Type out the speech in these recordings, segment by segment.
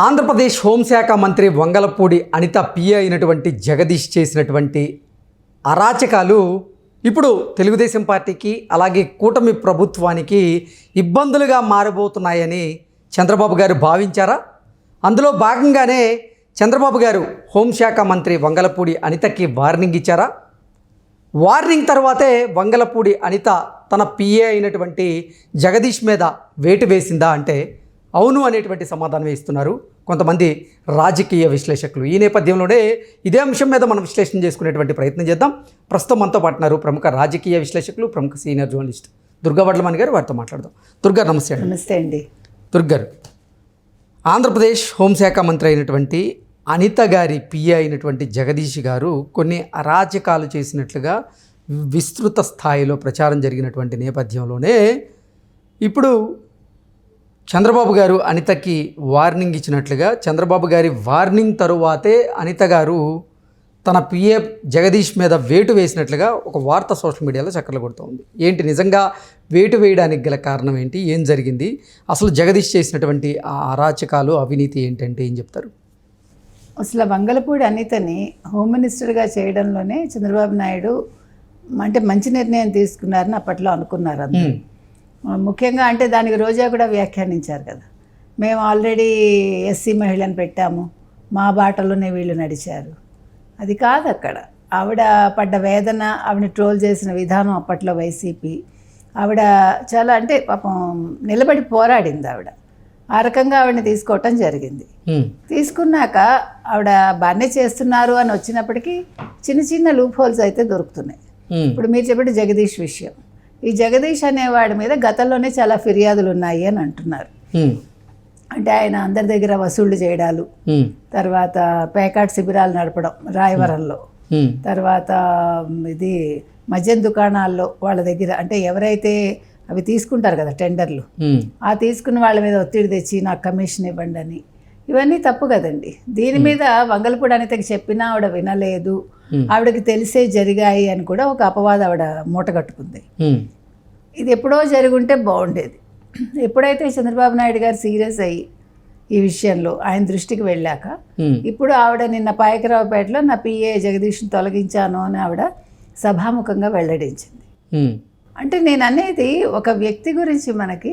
ఆంధ్రప్రదేశ్ హోంశాఖ మంత్రి వంగలపూడి అనిత పిఏ అయినటువంటి జగదీష్ చేసినటువంటి అరాచకాలు ఇప్పుడు తెలుగుదేశం పార్టీకి అలాగే కూటమి ప్రభుత్వానికి ఇబ్బందులుగా మారబోతున్నాయని చంద్రబాబు గారు భావించారా? అందులో భాగంగానే చంద్రబాబు గారు హోంశాఖ మంత్రి వంగలపూడి అనితకి వార్నింగ్ ఇచ్చారా? వార్నింగ్ తర్వాతే వంగలపూడి అనిత తన పిఏ అయినటువంటి జగదీష్ మీద వేటు వేసిందా అంటే అవును అనేటువంటి సమాధానం ఇస్తున్నారు కొంతమంది రాజకీయ విశ్లేషకులు. ఈ నేపథ్యంలోనే ఇదే అంశం మీద మనం విశ్లేషణ చేసుకునేటువంటి ప్రయత్నం చేద్దాం. ప్రస్తుతం మనతో పాటున్నారు ప్రముఖ రాజకీయ విశ్లేషకులు, ప్రముఖ సీనియర్ జర్నలిస్ట్ దుర్గా వడ్లమణి గారు. వారితో మాట్లాడదాం. దుర్గా నమస్తే. నమస్తే అండి. దుర్గారు, ఆంధ్రప్రదేశ్ హోంశాఖ మంత్రి అయినటువంటి అనిత గారి పిఏ అయినటువంటి జగదీష్ గారు కొన్ని అరాచకాలు చేసినట్లుగా విస్తృత స్థాయిలో ప్రచారం జరిగినటువంటి నేపథ్యంలోనే ఇప్పుడు చంద్రబాబు గారు అనితకి వార్నింగ్ ఇచ్చినట్లుగా, చంద్రబాబు గారి వార్నింగ్ తరువాతే అనిత గారు తన పిఏ జగదీష్ మీద వేటు వేసినట్లుగా ఒక వార్త సోషల్ మీడియాలో చక్కర్లు కొడుతోంది. ఏంటి నిజంగా వేటు వేయడానికి గల కారణం ఏంటి? ఏం జరిగింది? అసలు జగదీష్ చేసినటువంటి ఆ అరాచకాలు, అవినీతి ఏంటంటే ఏం చెప్తారు? అసలు వంగలపూడి అనితని హోమ్ మినిస్టర్గా చేయడంలోనే చంద్రబాబు నాయుడు అంటే మంచి నిర్ణయం తీసుకున్నారని అప్పట్లో అనుకున్నారు అందరూ. ముఖ్యంగా అంటే దానికి రోజా కూడా వ్యాఖ్యానించారు కదా, మేము ఆల్రెడీ ఎస్సీ మహిళను పెట్టాము, మా బాటలోనే వీళ్ళు నడిచారు. అది కాదు అక్కడ. ఆవిడ పడ్డ వేదన, ఆవిడని ట్రోల్ చేసిన విధానం అప్పట్లో వైసీపీ, ఆవిడ చాలా అంటే పాపం నిలబడి పోరాడింది. ఆవిడ ఆ రకంగా ఆవిడని తీసుకోవటం జరిగింది. తీసుకున్నాక ఆవిడ బాగానే చేస్తున్నారు అని వచ్చినప్పటికీ చిన్న చిన్న లూప్ హోల్స్ అయితే దొరుకుతున్నాయి. ఇప్పుడు మీరు చెప్పిన జగదీష్ విషయం, ఈ జగదీష్ అనేవాడి మీద గతంలోనే చాలా ఫిర్యాదులు ఉన్నాయి అని అంటున్నారు. అంటే ఆయన అందరి దగ్గర వసూళ్లు చేయడాలు, తర్వాత పేకాట్ శిబిరాలు నడపడం రాయవరంలో, తర్వాత ఇది మద్యం దుకాణాల్లో వాళ్ళ దగ్గర అంటే ఎవరైతే అవి తీసుకుంటారు కదా టెండర్లు, ఆ తీసుకున్న వాళ్ళ మీద ఒత్తిడి తెచ్చి నాకు కమిషన్ ఇవ్వండి అని, ఇవన్నీ తప్పు కదండి. దీని మీద వంగలపూడి అనితకి చెప్పినా ఆవిడ వినలేదు, ఆవిడకి తెలిసే జరిగాయి అని కూడా ఒక అపవాదం ఆవిడ మూటగట్టుకుంది. ఇది ఎప్పుడో జరుగుంటే బాగుండేది. ఎప్పుడైతే చంద్రబాబు నాయుడు గారు సీరియస్ అయ్యి ఈ విషయంలో ఆయన దృష్టికి వెళ్ళాక ఇప్పుడు ఆవిడ నిన్న పాయకరావుపేటలో నా పిఏ జగదీష్ని తొలగించాను అని ఆవిడ సభాముఖంగా వెల్లడించింది. అంటే నేను అనేది ఒక వ్యక్తి గురించి మనకి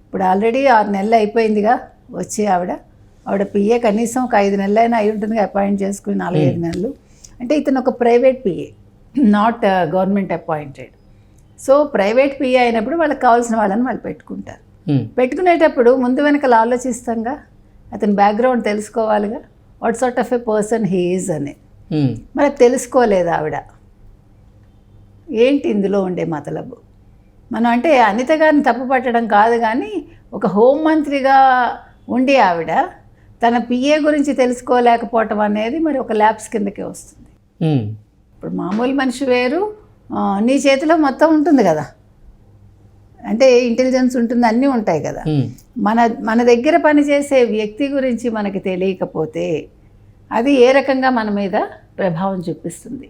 ఇప్పుడు ఆల్రెడీ 6 నెలలు అయిపోయిందిగా వచ్చి ఆవిడ పిఏ కనీసం ఒక 5 నెలలైనా అయి ఉంటుంది అపాయింట్ చేసుకుని 4-5 నెలలు. అంటే ఇతను ఒక private PA, not government appointed. So private PA అయినప్పుడు వాళ్ళకి కావాల్సిన వాళ్ళని వాళ్ళు పెట్టుకుంటారు. పెట్టుకునేటప్పుడు ముందు వెనకలు ఆలోచిస్తాంగా, అతని బ్యాక్గ్రౌండ్ తెలుసుకోవాలిగా, what sort of a person he is అని. మనకు తెలుసుకోలేదు ఆవిడ ఏంటి ఇందులో ఉండే మతలబు. మనం అంటే అనిత గారిని తప్పు పట్టడం కాదు, కానీ ఒక హోంమంత్రిగా ఉండి ఆవిడ తన పిఏ గురించి తెలుసుకోలేకపోవటం అనేది మరి ఒక ల్యాబ్స్ కిందకే వస్తుంది. ఇప్పుడు మామూలు మనిషి వేరు, నీ చేతిలో మొత్తం ఉంటుంది కదా, అంటే ఇంటెలిజెన్స్ ఉంటుంది, అన్నీ ఉంటాయి కదా. మన దగ్గర పనిచేసే వ్యక్తి గురించి మనకి తెలియకపోతే అది ఏ రకంగా మన మీద ప్రభావం చూపిస్తుంది.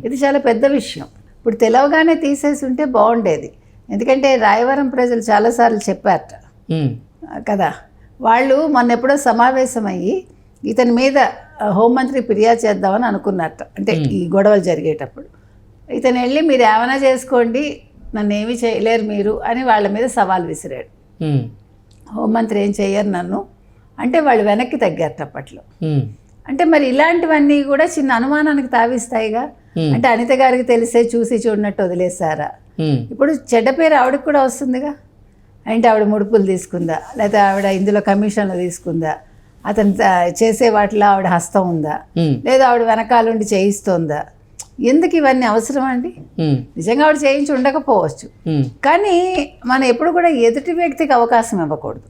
ఇది చాలా పెద్ద విషయం. ఇప్పుడు తెలవగానే తీసేసి ఉంటే బాగుండేది. ఎందుకంటే రాయవరం ప్రజలు చాలాసార్లు చెప్పారట కదా, వాళ్ళు మొన్న ఎప్పుడో సమావేశం అయ్యి ఇతని మీద హోంమంత్రి ఫిర్యాదు చేద్దామని అనుకున్నట్ట. అంటే ఈ గొడవలు జరిగేటప్పుడు ఇతను వెళ్ళి మీరు ఏమైనా చేసుకోండి, నన్ను ఏమీ చేయలేరు మీరు అని వాళ్ళ మీద సవాల్ విసిరాడు. హోంమంత్రి ఏం చెయ్యరు నన్ను అంటే వాళ్ళు వెనక్కి తగ్గారట అప్పట్లో. అంటే మరి ఇలాంటివన్నీ కూడా చిన్న అనుమానానికి తావిస్తాయిగా. అంటే అనిత గారికి తెలిసే చూసి చూడనట్టు వదిలేసారా? ఇప్పుడు చెడ్డ పేరు ఆవిడకి కూడా వస్తుందిగా. అంటే ఆవిడ ముడుపులు తీసుకుందా, లేకపోతే ఆవిడ ఇందులో కమిషన్లు తీసుకుందా, అతను చేసే వాటిలో ఆవిడ హస్తం ఉందా, లేదా ఆవిడ వెనకాలండి చేయిస్తోందా? ఎందుకు ఇవన్నీ అవసరం అండి? నిజంగా ఆవిడ చేయించి ఉండకపోవచ్చు, కానీ మనం ఎప్పుడు కూడా ఎదుటి వ్యక్తికి అవకాశం ఇవ్వకూడదు.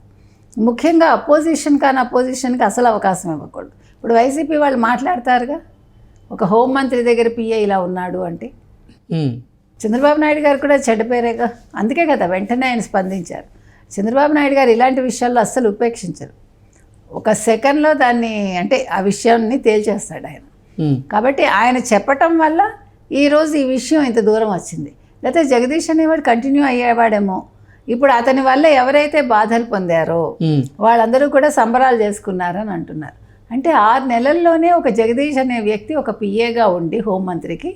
ముఖ్యంగా అపోజిషన్కి అసలు అవకాశం ఇవ్వకూడదు. ఇప్పుడు వైసీపీ వాళ్ళు మాట్లాడతారుగా, ఒక హోంమంత్రి దగ్గర పిఏ ఇలా ఉన్నాడు అంటే. చంద్రబాబు నాయుడు గారు కూడా చెడ్డ పేరేగా, అందుకే కదా వెంటనే ఆయన స్పందించారు. చంద్రబాబు నాయుడు గారు ఇలాంటి విషయాల్లో అస్సలు ఉపేక్షించరు. ఒక సెకండ్లో దాన్ని అంటే ఆ విషయాన్ని తేల్చేస్తాడు ఆయన. కాబట్టి ఆయన చెప్పటం వల్ల ఈరోజు ఈ విషయం ఇంత దూరం వచ్చింది. లేకపోతే జగదీష్ అనేవాడు కంటిన్యూ అయ్యేవాడేమో, ఇప్పుడు అతని వల్ల ఎవరైతే బాధలు పొందారో వాళ్ళందరూ కూడా సంబరాలు చేసుకున్నారని అంటున్నారు. అంటే 6 నెలల్లోనే ఒక జగదీష్ అనే వ్యక్తి ఒక పిఏగా ఉండి హోంమంత్రికి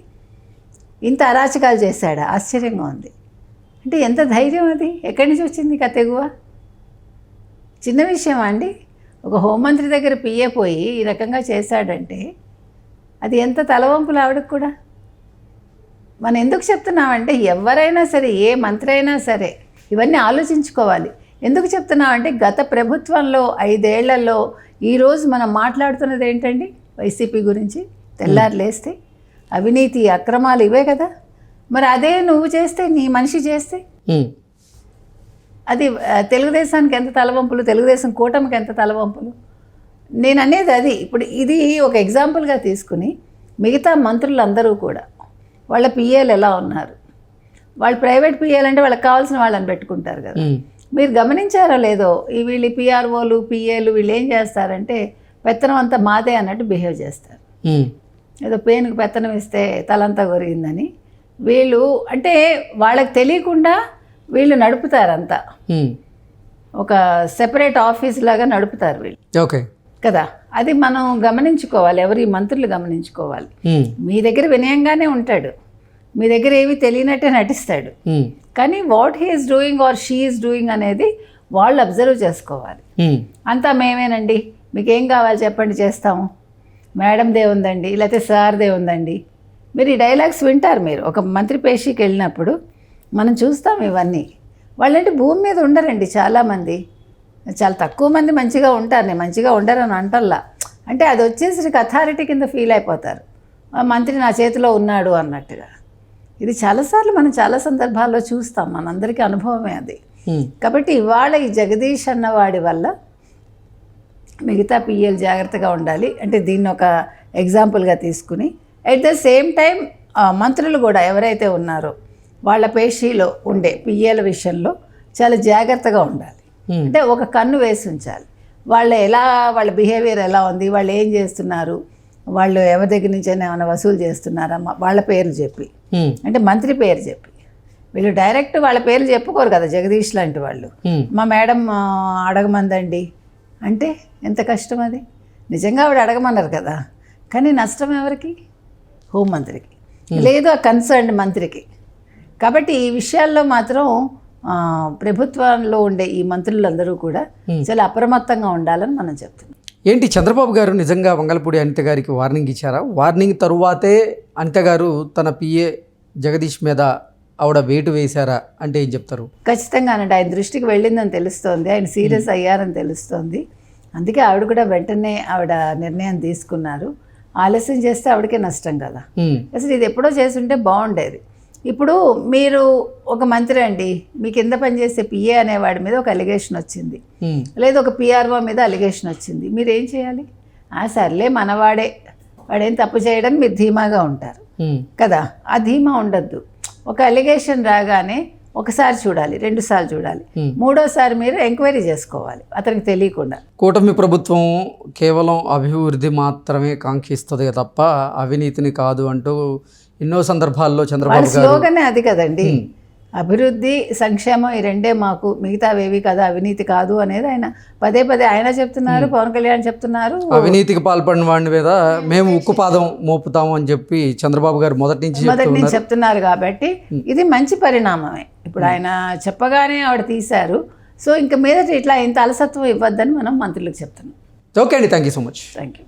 ఇంత అరాచకాలు చేశాడా? ఆశ్చర్యంగా ఉంది. అంటే ఎంత ధైర్యం అది? ఎక్కడి నుంచి వచ్చింది ఇక తెగువ? చిన్న విషయం అండి. ఒక హోంమంత్రి దగ్గర పిఏ పోయి ఈ రకంగా చేశాడంటే అది ఎంత తలవంపులు ఆవిడకు కూడా. మనం ఎందుకు చెప్తున్నామంటే ఎవరైనా సరే, ఏ మంత్రి అయినా సరే ఇవన్నీ ఆలోచించుకోవాలి. ఎందుకు చెప్తున్నామంటే గత ప్రభుత్వంలో 5 ఏళ్లలో ఈరోజు మనం మాట్లాడుతున్నది ఏంటండి? వైసీపీ గురించి. తెల్లారు లేస్తే అవినీతి, అక్రమాలు ఇవే కదా. మరి అదే నువ్వు చేస్తే, నీ మనిషి చేస్తే అది తెలుగుదేశానికి ఎంత తలవంపులు, తెలుగుదేశం కూటమికి ఎంత తలవంపులు. నేను అనేది అది. ఇప్పుడు ఇది ఒక ఎగ్జాంపుల్గా తీసుకుని మిగతా మంత్రులందరూ కూడా వాళ్ళ పిఏలు ఎలా ఉన్నారు? వాళ్ళు ప్రైవేట్ పిఏలు అంటే వాళ్ళకి కావాల్సిన వాళ్ళని పెట్టుకుంటారు కదా. మీరు గమనించారో లేదో, ఈ వీళ్ళు పిఆర్ఓలు, పిఏలు వీళ్ళు ఏం చేస్తారంటే పెత్తనం అంతా మాదే అన్నట్టు బిహేవ్ చేస్తారు. ఏదో పేనుకు పెత్తనం ఇస్తే తలంతా కొరిగిందని వీళ్ళు, అంటే వాళ్ళకి తెలియకుండా వీళ్ళు నడుపుతారంతా. ఒక సెపరేట్ ఆఫీస్ లాగా నడుపుతారు వీళ్ళు. ఓకే కదా, అది మనం గమనించుకోవాలి. ఎవరి మంత్రులు గమనించుకోవాలి. మీ దగ్గర వినయంగానే ఉంటాడు, మీ దగ్గర ఏవి తెలియనట్టే నటిస్తాడు, కానీ what he is doing or she is doing అనేది వాళ్ళు అబ్జర్వ్ చేసుకోవాలి. అంతా మేమేనండి, మీకు ఏం కావాలి చెప్పండి చేస్తాము, మేడందే ఉందండి, లేకపోతే సార్దే ఉందండి. మీరు ఈ డైలాగ్స్ వింటారు. మీరు ఒక మంత్రి పేషీకి వెళ్ళినప్పుడు మనం చూస్తాం ఇవన్నీ. వాళ్ళంటే భూమి మీద ఉండరండి చాలామంది, చాలా తక్కువ మంది మంచిగా ఉంటారు. నేను మంచిగా ఉండరని అంటల్లా. అంటే అది వచ్చేసరికి అథారిటీ కింద ఫీల్ అయిపోతారు, ఆ మంత్రి నా చేతిలో ఉన్నాడు అన్నట్టుగా. ఇది చాలాసార్లు మనం చాలా సందర్భాల్లో చూస్తాం, మనందరికీ అనుభవమే అది. కాబట్టి ఇవాళ ఈ జగదీష్ అన్నవాడి వల్ల మిగతా పిఎల్ జాగ్రత్తగా ఉండాలి. అంటే దీన్ని ఒక ఎగ్జాంపుల్గా తీసుకుని అట్ ద సేమ్ టైం మంత్రులు కూడా ఎవరైతే ఉన్నారో వాళ్ళ పేషీలో ఉండే పిఏల విషయంలో చాలా జాగ్రత్తగా ఉండాలి. అంటే ఒక కన్ను వేసి ఉంచాలి. వాళ్ళ బిహేవియర్ ఎలా ఉంది, వాళ్ళు ఏం చేస్తున్నారు, వాళ్ళు ఎవరి దగ్గర నుంచి ఏమైనా వసూలు చేస్తున్నారా, వాళ్ళ పేర్లు చెప్పి, అంటే మంత్రి పేరు చెప్పి. వీళ్ళు డైరెక్ట్ వాళ్ళ పేర్లు చెప్పుకోరు కదా జగదీష్ లాంటి వాళ్ళు. మా మేడం అడగమందండి అంటే ఎంత కష్టం అది. నిజంగా ఆవిడ అడగమన్నారు కదా, కానీ నష్టం ఎవరికి? హోంమంత్రికి, లేదు ఆ కన్సర్న్డ్ మంత్రికి. కాబట్టి ఈ విషయాల్లో మాత్రం ప్రభుత్వంలో ఉండే ఈ మంత్రులందరూ కూడా చాలా అప్రమత్తంగా ఉండాలని మనం చెప్తున్నాం. ఏంటి చంద్రబాబు గారు నిజంగా వంగలపూడి అనిత గారికి వార్నింగ్ ఇచ్చారా? వార్నింగ్ తరువాతే అనిత గారు తన పిఏ జగదీష్ మీద ఆవిడ వేటు వేశారా అంటే ఏం చెప్తారు? ఖచ్చితంగానండి, ఆయన దృష్టికి వెళ్ళిందని తెలుస్తోంది, ఆయన సీరియస్ అయ్యారని తెలుస్తోంది. అందుకే ఆవిడ కూడా వెంటనే ఆవిడ నిర్ణయం తీసుకున్నారు. ఆలస్యం చేస్తే ఆవిడకే నష్టం కదా. అసలు ఇది ఎప్పుడో చేస్తుంటే బాగుండేది. ఇప్పుడు మీరు ఒక మంత్రి అండి, మీ కింద పనిచేసే పిఏ అనేవాడి మీద ఒక అలిగేషన్ వచ్చింది, లేదా ఒక పిఆర్ఓ మీద అలిగేషన్ వచ్చింది. మీరు ఏం చేయాలి? సర్లే మనవాడే, వాడేం తప్పు చేయడానికి మీరు ధీమాగా ఉంటారు కదా. ఆ ధీమా ఉండద్దు. ఒక అలిగేషన్ రాగానే ఒకసారి చూడాలి, 2 సార్లు చూడాలి, 3వసారి మీరు ఎంక్వైరీ చేసుకోవాలి అతనికి తెలియకుండా. కూటమి ప్రభుత్వం కేవలం అభివృద్ధి మాత్రమే కాంక్షిస్తుంది తప్ప అవినీతిని కాదు అంటూ ఎన్నో సందర్భాల్లో చంద్రబాబు గారు స్లోగనే అది కదండి. అభివృద్ధి, సంక్షేమం ఈ రెండే మాకు, మిగతావేవి కదా అవినీతి కాదు అనేది ఆయన పదే ఆయన చెప్తున్నారు. పవన్ కళ్యాణ్ చెప్తున్నారు. అవినీతికి పాల్పడిన వాడి మీద మేము ఉక్కుపాదం మోపుతాము అని చెప్పి చంద్రబాబు గారు మొదటి నుంచి చెప్తున్నారు. కాబట్టి ఇది మంచి పరిణామమే. ఇప్పుడు ఆయన చెప్పగానే ఆవిడ తీశారు. సో ఇంకా మీదట ఇట్లా ఇంత అలసత్వం ఇవ్వద్దని మనం మంత్రులకు చెప్తున్నాం. ఓకే అండి, thank you so much. Thank you.